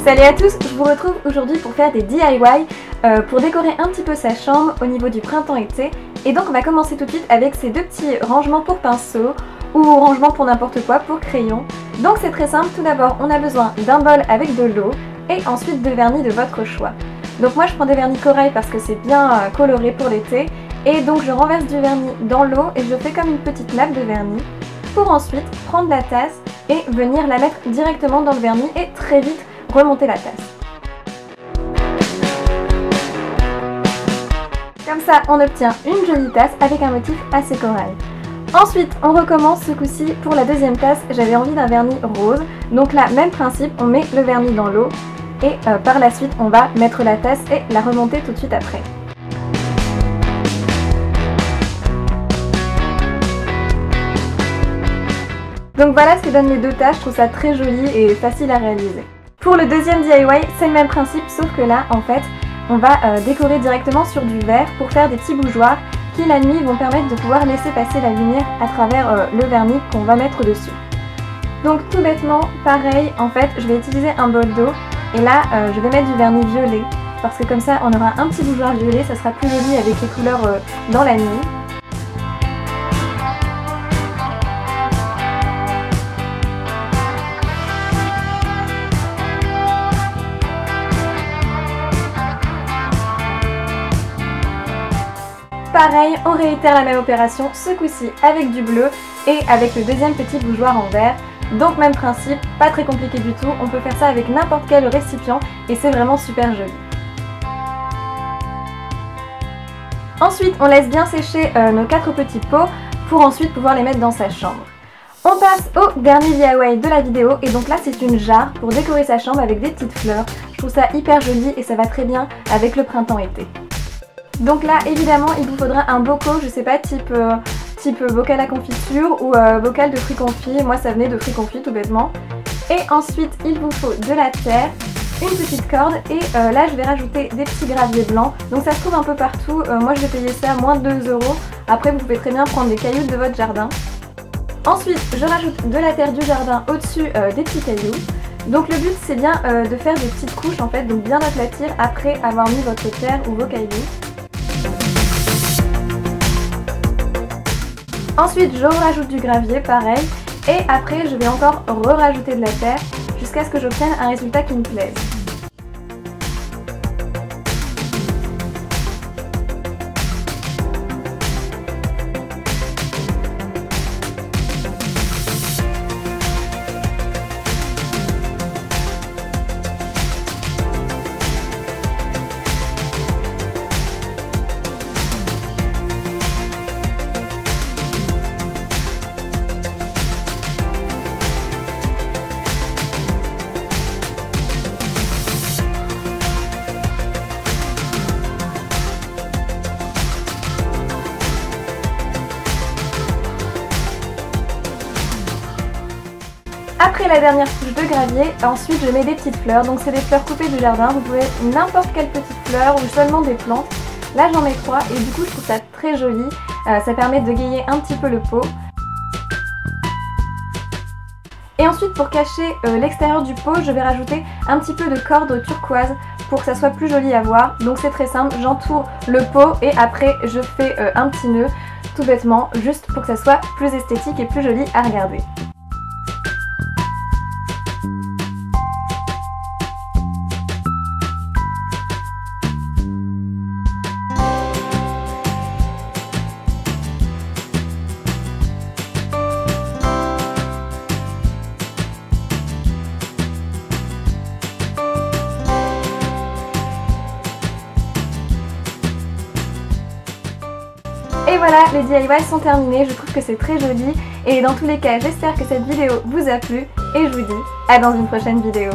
Salut à tous, je vous retrouve aujourd'hui pour faire des DIY pour décorer un petit peu sa chambre au niveau du printemps-été. Et donc on va commencer tout de suite avec ces deux petits rangements pour pinceau ou rangements pour n'importe quoi, pour crayon. Donc c'est très simple, tout d'abord on a besoin d'un bol avec de l'eau et ensuite de vernis de votre choix. Donc moi je prends des vernis corail parce que c'est bien coloré pour l'été. Et donc je renverse du vernis dans l'eau et je fais comme une petite nappe de vernis pour ensuite prendre la tasse et venir la mettre directement dans le vernis et très vite remonter la tasse. Comme ça on obtient une jolie tasse avec un motif assez corail. Ensuite on recommence ce coup-ci pour la deuxième tasse, j'avais envie d'un vernis rose. Donc là même principe, on met le vernis dans l'eau et par la suite on va mettre la tasse et la remonter tout de suite après. Donc voilà ce que donnent les deux tasses, je trouve ça très joli et facile à réaliser. Pour le deuxième DIY, c'est le même principe, sauf que là, en fait, on va décorer directement sur du verre pour faire des petits bougeoirs qui, la nuit, vont permettre de pouvoir laisser passer la lumière à travers le vernis qu'on va mettre dessus. Donc tout bêtement, pareil, en fait, je vais utiliser un bol d'eau et là, je vais mettre du vernis violet parce que comme ça, on aura un petit bougeoir violet, ça sera plus joli avec les couleurs dans la nuit. Pareil, on réitère la même opération, ce coup-ci avec du bleu et avec le deuxième petit bougeoir en verre. Donc même principe, pas très compliqué du tout, on peut faire ça avec n'importe quel récipient et c'est vraiment super joli. Ensuite, on laisse bien sécher nos 4 petits pots pour ensuite pouvoir les mettre dans sa chambre. On passe au dernier DIY de la vidéo et donc là c'est une jarre pour décorer sa chambre avec des petites fleurs. Je trouve ça hyper joli et ça va très bien avec le printemps-été. Donc là évidemment il vous faudra un bocaux, je sais pas, type bocal à confiture ou bocal de fruits confits. Moi ça venait de fruits confits tout bêtement. Et ensuite il vous faut de la terre, une petite corde et là je vais rajouter des petits graviers blancs. Donc ça se trouve un peu partout, moi je vais payer ça à moins de 2 €. Après vous pouvez très bien prendre des cailloux de votre jardin. Ensuite je rajoute de la terre du jardin au-dessus des petits cailloux. Donc le but c'est bien de faire des petites couches en fait, donc bien aplatir après avoir mis votre terre ou vos cailloux. Ensuite je rajoute du gravier, pareil, et après je vais encore rajouter de la terre jusqu'à ce que j'obtienne un résultat qui me plaise. Après la dernière couche de gravier, ensuite je mets des petites fleurs, donc c'est des fleurs coupées du jardin, vous pouvez n'importe quelle petite fleur ou seulement des plantes. Là j'en mets 3 et du coup je trouve ça très joli, ça permet de gayer un petit peu le pot. Et ensuite pour cacher l'extérieur du pot, je vais rajouter un petit peu de corde turquoise pour que ça soit plus joli à voir. Donc c'est très simple, j'entoure le pot et après je fais un petit nœud tout bêtement, juste pour que ça soit plus esthétique et plus joli à regarder. Et voilà, les DIY sont terminés, je trouve que c'est très joli et dans tous les cas j'espère que cette vidéo vous a plu et je vous dis à dans une prochaine vidéo.